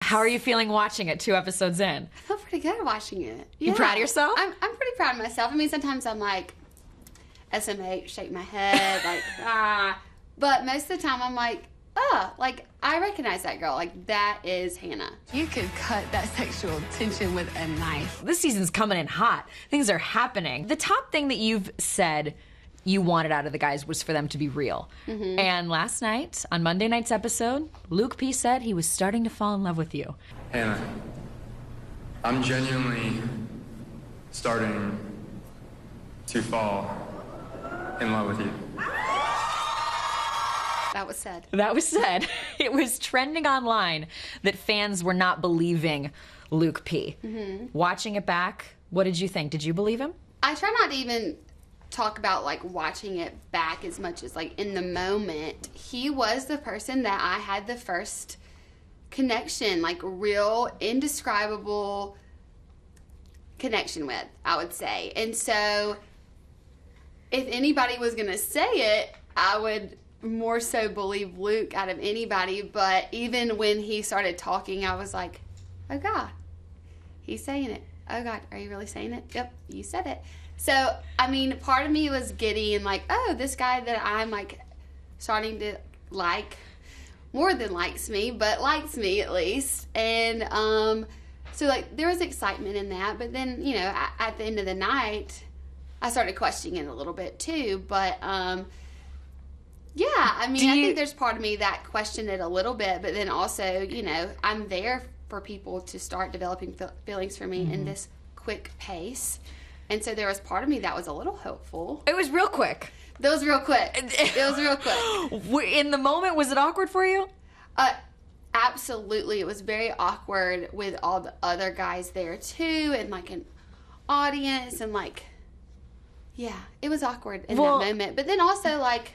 How are you feeling watching it 2 episodes in? I feel pretty good watching it. Yeah. You proud of yourself? I'm pretty proud of myself. I mean, sometimes I'm like, SMH, shake my head, like, ah. But most of the time I'm like, like, I recognize that girl. Like, that is Hannah. You could cut that sexual tension with a knife. This season's coming in hot. Things are happening. The top thing that you've said you wanted out of the guys was for them to be real. Mm-hmm. And last night, on Monday night's episode, Luke P. said he was starting to fall in love with you. Hannah, I'm genuinely starting to fall in love with you. That was said. That was said. It was trending online that fans were not believing Luke P. Mm-hmm. Watching it back, what did you think? Did you believe him? I try not to even talk about, like, watching it back as much as, like, in the moment. He was the person that I had the first connection, like, real, indescribable connection with, I would say. And so, if anybody was going to say it, I would more so believe Luke out of anybody. But even when he started talking, I was like, oh, God, he's saying it. Oh, God, are you really saying it? Yep, you said it. So, I mean, part of me was giddy and like, oh, this guy that I'm, like, starting to like, more than likes me, but likes me at least. And so, like, there was excitement in that. But then, you know, at the end of the night, I started questioning it a little bit too. But, yeah, I mean, I think there's part of me that questioned it a little bit. But then also, you know, I'm there for people to start developing feelings for me in this quick pace. And so there was part of me that was a little hopeful. It was real quick. That was real quick. It was real quick. In the moment, was it awkward for you? Absolutely. It was very awkward with all the other guys there, too, and, like, an audience, and, like, yeah, it was awkward in that moment. But then also, like,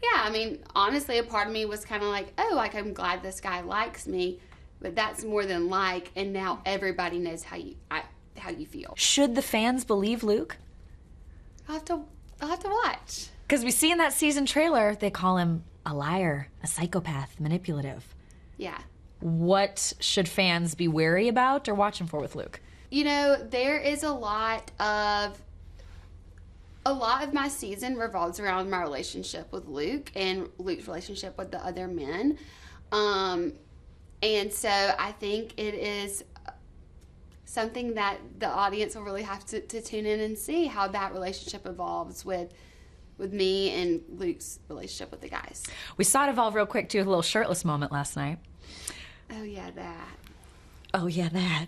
yeah, I mean, honestly, a part of me was kind of like, oh, like, I'm glad this guy likes me, but that's more than like, and now everybody knows how you feel. Should the fans believe Luke? I'll have to watch. Because we see in that season trailer, they call him a liar, a psychopath, manipulative. Yeah. What should fans be wary about or watching for with Luke? You know, there is a lot of my season revolves around my relationship with Luke and Luke's relationship with the other men. And so I think it is something that the audience will really have to tune in and see how that relationship evolves with me and Luke's relationship with the guys. We saw it evolve real quick, too, with a little shirtless moment last night. Oh, yeah, that. Oh, yeah, that.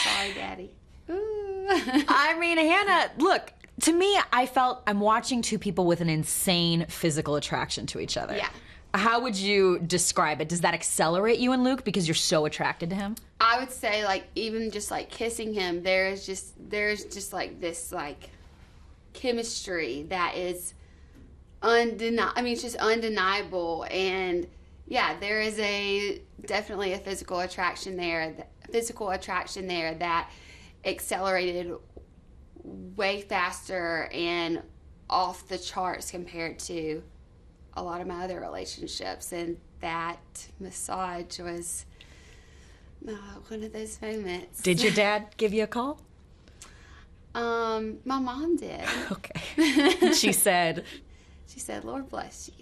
Sorry, Daddy. Ooh. I mean, Hannah, look, to me, I felt I'm watching two people with an insane physical attraction to each other. Yeah. How would you describe it? Does that accelerate you and Luke because you're so attracted to him? I would say, like, even just, like, kissing him, there's just like, this, like, chemistry that is it's just undeniable. And, yeah, there is definitely a physical attraction there that accelerated way faster and off the charts compared to a lot of my other relationships. And that massage was one of those moments. Did your dad give you a call? My mom did. Okay. She said, Lord bless you.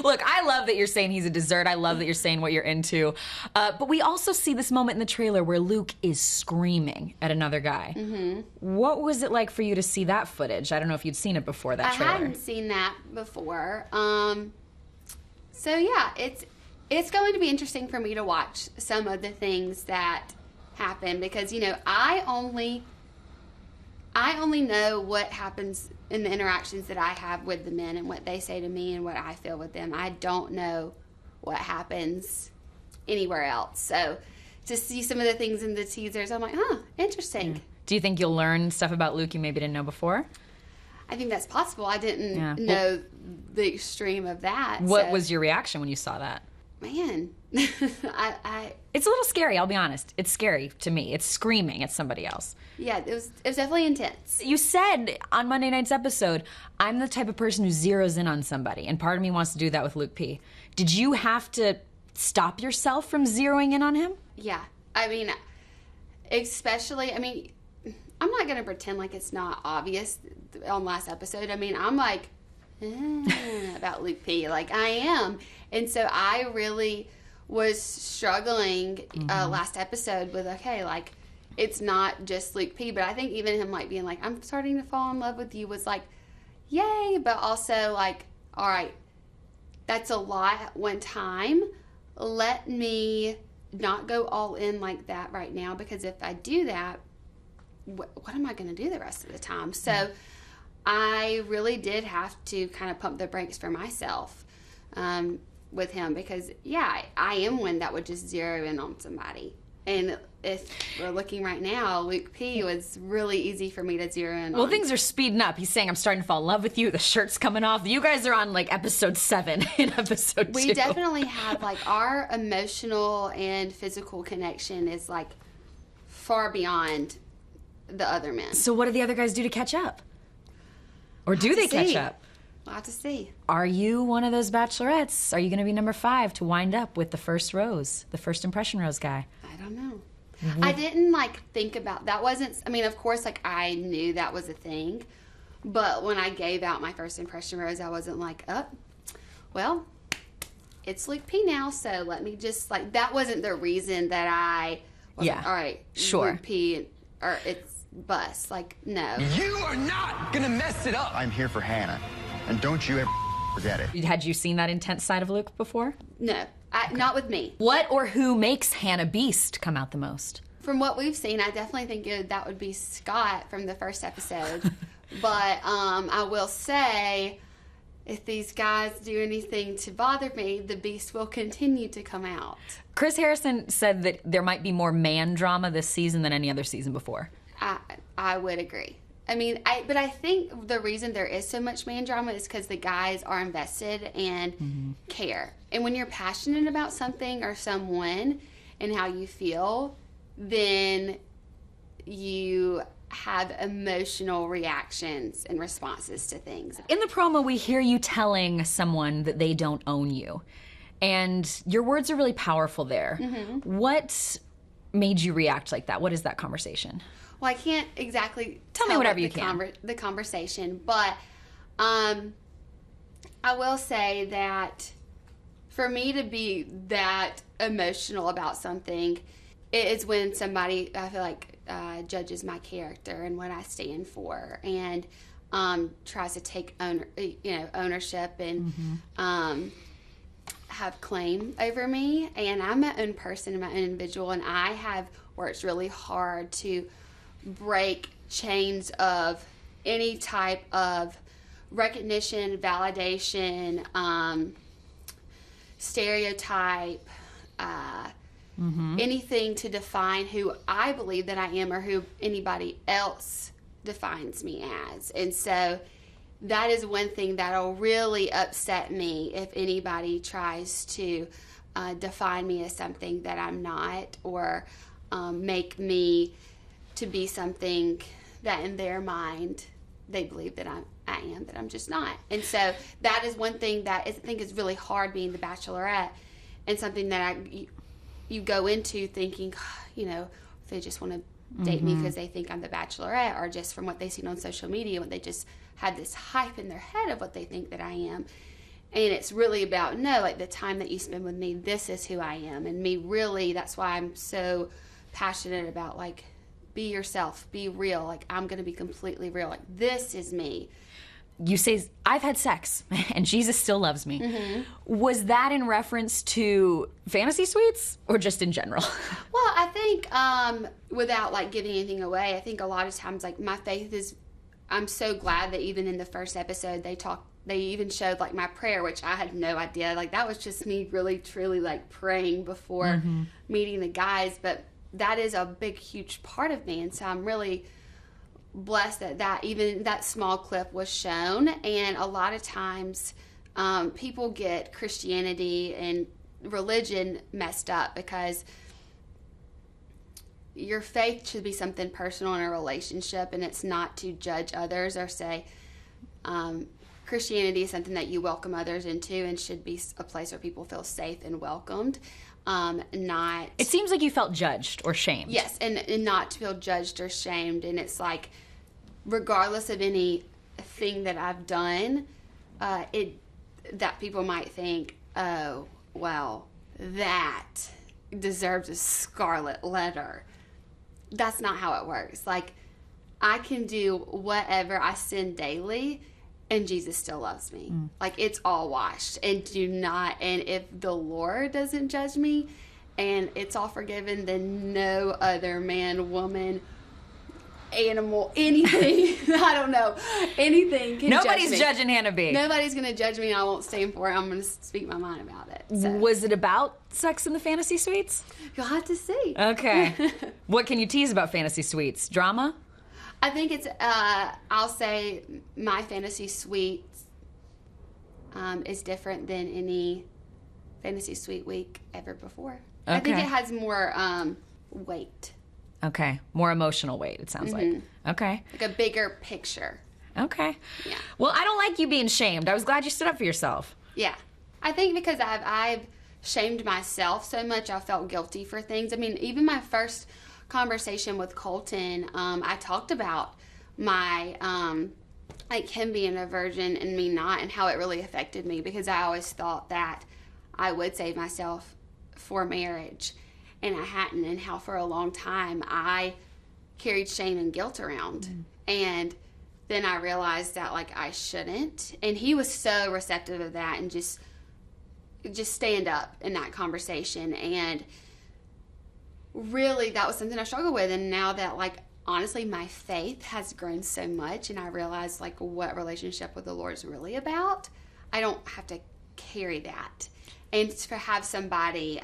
Look, I love that you're saying he's a dessert. I love that you're saying what you're into. But we also see this moment in the trailer where Luke is screaming at another guy. Mm-hmm. What was it like for you to see that footage? I don't know if you'd seen it before, that trailer. I hadn't seen that before. So, yeah, it's going to be interesting for me to watch some of the things that happen because, you know, I only know what happens in the interactions that I have with the men and what they say to me and what I feel with them. I don't know what happens anywhere else. So to see some of the things in the teasers, I'm like, interesting. Yeah. Do you think you'll learn stuff about Luke you maybe didn't know before? I think that's possible. I didn't know the extreme of that. What was your reaction when you saw that? Man, It's a little scary, I'll be honest. It's scary to me. It's screaming at somebody else. Yeah, it was definitely intense. You said on Monday night's episode, I'm the type of person who zeroes in on somebody, and part of me wants to do that with Luke P. Did you have to stop yourself from zeroing in on him? Yeah. I mean, especially, I'm not going to pretend like it's not obvious on last episode. I'm like, about Luke P. Like, I am. And so I really was struggling last episode with, okay, like, it's not just Luke P. But I think even him, like, being like, I'm starting to fall in love with you was like, yay. But also, like, all right, that's a lot at one time. Let me not go all in like that right now, because if I do that, what am I going to do the rest of the time? So I really did have to kind of pump the brakes for myself with him, because, yeah, I am one that would just zero in on somebody. And if we're looking right now, Luke P. was really easy for me to zero in on. Well, things are speeding up. He's saying, I'm starting to fall in love with you. The shirt's coming off. You guys are on, like, episode 7 in episode 2. We definitely have, like, our emotional and physical connection is, like, far beyond the other men. So what do the other guys do to catch up? Or do they catch up? We'll have to see. Are you one of those bachelorettes? Are you going to be number 5 to wind up with the first rose, the first impression rose guy? I don't know. I didn't, like, think about that. Wasn't, of course, like, I knew that was a thing. But when I gave out my first impression rose, I wasn't like, well, it's Luke P now, so let me just, like, that wasn't the reason that I was like, all right, sure. Luke P, or it's bus. Like, no. You are not gonna mess it up. I'm here for Hannah, and don't you ever forget it. Had you seen that intense side of Luke before? No, not with me. What or who makes Hannah Beast come out the most? From what we've seen, I definitely think that would be Scott from the first episode. But I will say, if these guys do anything to bother me, the Beast will continue to come out. Chris Harrison said that there might be more man drama this season than any other season before. I would agree. But I think the reason there is so much man drama is because the guys are invested and care. And when you're passionate about something or someone and how you feel, then you have emotional reactions and responses to things. In the promo, we hear you telling someone that they don't own you. And your words are really powerful there. What made you react like that? What is that conversation? Well, I can't exactly tell me whatever you can. The conversation, but I will say that for me to be that emotional about something, it is when somebody, I feel like, judges my character and what I stand for, and tries to take ownership and have claim over me. And I'm my own person, my own individual, and I have worked really hard to break chains of any type of recognition, validation, stereotype, anything to define who I believe that I am or who anybody else defines me as. And so that is one thing that'll really upset me if anybody tries to define me as something that I'm not, or make me to be something that in their mind they believe that I am, that I'm just not. And so that is one thing that I think is really hard being the Bachelorette, and something that you go into thinking, if they just want to date me because they think I'm the Bachelorette, or just from what they've seen on social media, when they just had this hype in their head of what they think that I am. And it's really about, no, like, the time that you spend with me, this is who I am. And me, really, that's why I'm so passionate about, like, be yourself, be real. Like, I'm going to be completely real. Like, this is me. You say, I've had sex, and Jesus still loves me. Was that in reference to fantasy suites, or just in general? Well, I think, without, like, giving anything away, I think a lot of times, like, my faith is, I'm so glad that even in the first episode, they even showed, like, my prayer, which I had no idea. Like, that was just me really, truly, like, praying before meeting the guys. But that is a big, huge part of me. And so I'm really blessed that even that small clip was shown. And a lot of times people get Christianity and religion messed up, because your faith should be something personal in a relationship, and it's not to judge others or say, Christianity is something that you welcome others into and should be a place where people feel safe and welcomed. Not. It seems like you felt judged or shamed. Yes, and not to feel judged or shamed. And it's like, regardless of anything that I've done, that people might think, oh, well, that deserves a scarlet letter. That's not how it works. Like, I can do whatever, I sin daily, and Jesus still loves me. Like, it's all washed. And if the Lord doesn't judge me and it's all forgiven, then no other man, woman, animal, anything, I don't know, anything can Nobody's judge me. judging Hannah B. Nobody's going to judge me, and I won't stand for it. I'm going to speak my mind about it. So. Was it about sex in the fantasy suites? You'll have to see. Okay. What can you tease about fantasy suites? Drama? I think it's, I'll say my fantasy suite is different than any fantasy suite week ever before. Okay. I think it has more weight. Okay. More emotional weight, it sounds like. Okay. Like a bigger picture. Okay. Yeah. Well, I don't like you being shamed. I was glad you stood up for yourself. Yeah. I think because I've shamed myself so much, I felt guilty for things. I mean, even my first conversation with Colton, I talked about my, like him being a virgin and me not, and how it really affected me, because I always thought that I would save myself for marriage, and I hadn't, and how for a long time I carried shame and guilt around. And then I realized that, like, I shouldn't. And he was so receptive of that and just stand up in that conversation. And really, that was something I struggled with. And now that, like, honestly, my faith has grown so much, and I realize, like, what relationship with the Lord is really about, I don't have to carry that. And to have somebody,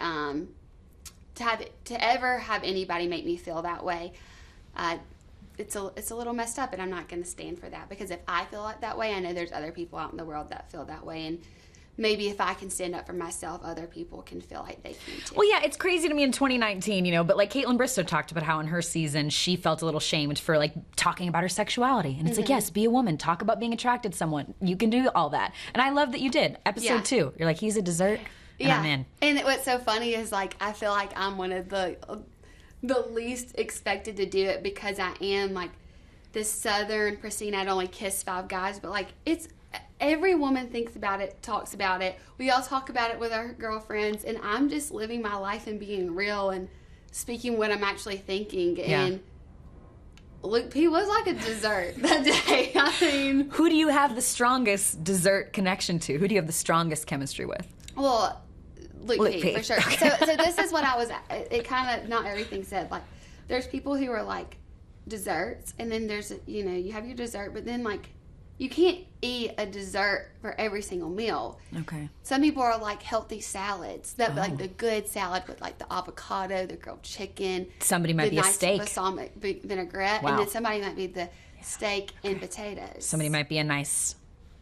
to ever have anybody make me feel that way, it's a little messed up, and I'm not going to stand for that, because if I feel like that way, I know there's other people out in the world that feel that way, and maybe if I can stand up for myself, other people can feel like they can too. Well, yeah, it's crazy to me in 2019, but like Caitlin Bristow talked about how in her season she felt a little shamed for like talking about her sexuality. And it's like, yes, be a woman, talk about being attracted to someone. You can do all that. And I love that you did. Episode 2, you're like, he's a dessert, and I'm in. And what's so funny is, like, I feel like I'm one of the least expected to do it, because I am like this Southern pristine, I'd only kiss 5 guys, but like, it's every woman thinks about it, talks about it. We all talk about it with our girlfriends, and I'm just living my life and being real and speaking what I'm actually thinking. Yeah. And Luke P was like a dessert that day. I mean, Who do you have the strongest dessert connection to? Who do you have the strongest chemistry with? well, Luke P, P. for sure. So this is what I was, it kind of, not everything said, like, there's people who are like desserts, and then there's, you have your dessert, but then, like, you can't eat a dessert for every single meal. Okay. Some people are like healthy salads, that like the good salad with like the avocado, the grilled chicken. Somebody might the be nice a steak. balsamic vinaigrette, Wow. and then somebody might be the steak and potatoes. Somebody might be a nice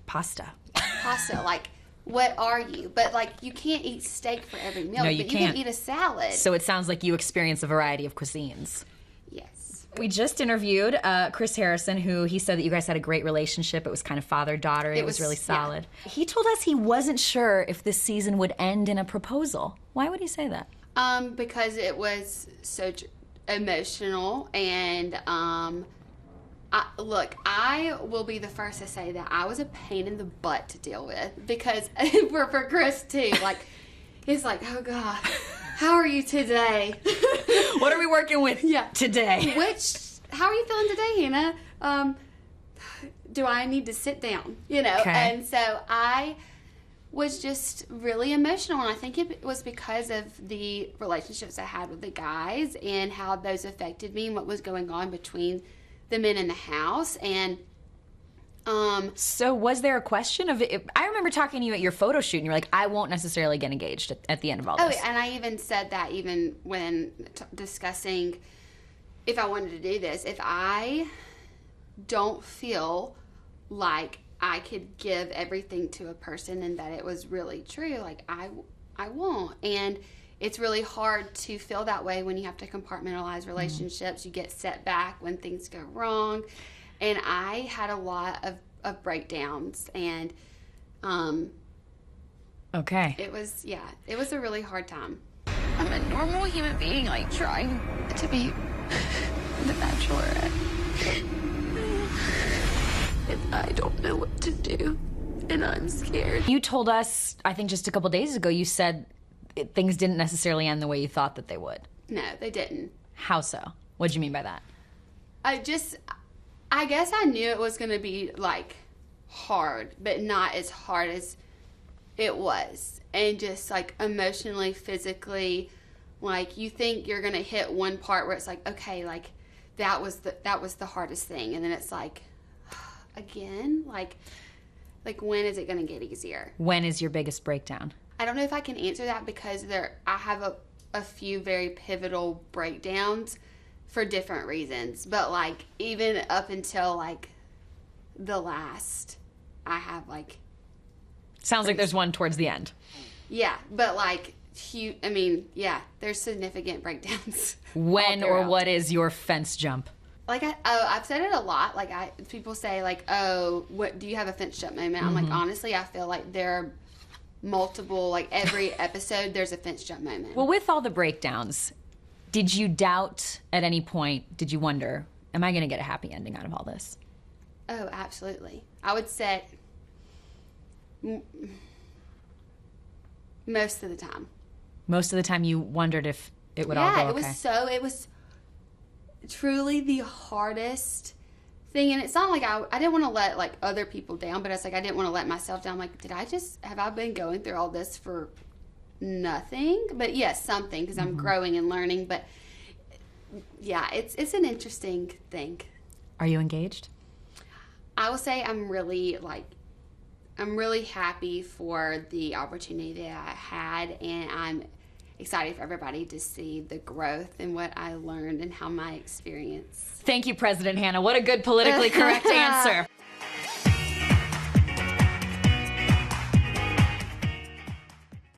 pasta. Pasta, like, what are you? But like, you can't eat steak for every meal. No, you but can't. You can eat a salad. So it sounds like you experience a variety of cuisines. Yes. We just interviewed Chris Harrison, who he said that you guys had a great relationship. It was kind of father-daughter. It was really solid. Yeah. He told us he wasn't sure if this season would end in a proposal. Why would he say that? Because it was so emotional, and look, I will be the first to say that I was a pain in the butt to deal with, because for Chris too, like, he's like, oh God, how are you today? What are we working with today? How are you feeling today, Hannah? Do I need to sit down? Okay. And so I was just really emotional, and I think it was because of the relationships I had with the guys and how those affected me and what was going on between the men in the house. And So was there a question of it? I remember talking to you at your photo shoot, and you're like, I won't necessarily get engaged at the end of all this. and I even said that even when discussing if I wanted to do this, if I don't feel like I could give everything to a person and that it was really true, like, I won't. And it's really hard to feel that way when you have to compartmentalize relationships. You get set back when things go wrong. And I had a lot of breakdowns, and Okay. it was a really hard time. I'm a normal human being, like, trying to be the Bachelorette. And I don't know what to do, and I'm scared. You told us, I think just a couple days ago, you said things didn't necessarily end the way you thought that they would. No, they didn't. How so? What'd you mean by that? I guess I knew it was going to be, like, hard, but not as hard as it was. And just, like, emotionally, physically, like, you think you're going to hit one part where it's like, okay, like, that was the hardest thing. And then it's like, again? Like when is it going to get easier? When is your biggest breakdown? I don't know if I can answer that because I have a few very pivotal breakdowns for different reasons. But, like, even up until, like, the last, I have, like... Sounds like there's one towards the end. Yeah, but, like, there's significant breakdowns. When or what is your fence jump? Like, I've said it a lot. Like, people say, like, oh, what do you have a fence jump moment? I'm like, honestly, I feel like there are multiple, like, every episode there's a fence jump moment. Well, with all the breakdowns, did you doubt at any point, did you wonder, am I going to get a happy ending out of all this? Oh, absolutely. I would say most of the time. Most of the time you wondered if it would all go okay. Yeah, it was truly the hardest thing. And it's not like I didn't want to let, like, other people down, but it's like I didn't want to let myself down. Like, have I been going through all this for nothing? But yes, something, because I'm growing and learning. But yeah, it's an interesting thing. Are you engaged? I will say I'm really happy for the opportunity that I had, and I'm excited for everybody to see the growth and what I learned and how my experience. Thank you, President Hannah. What a good politically correct answer.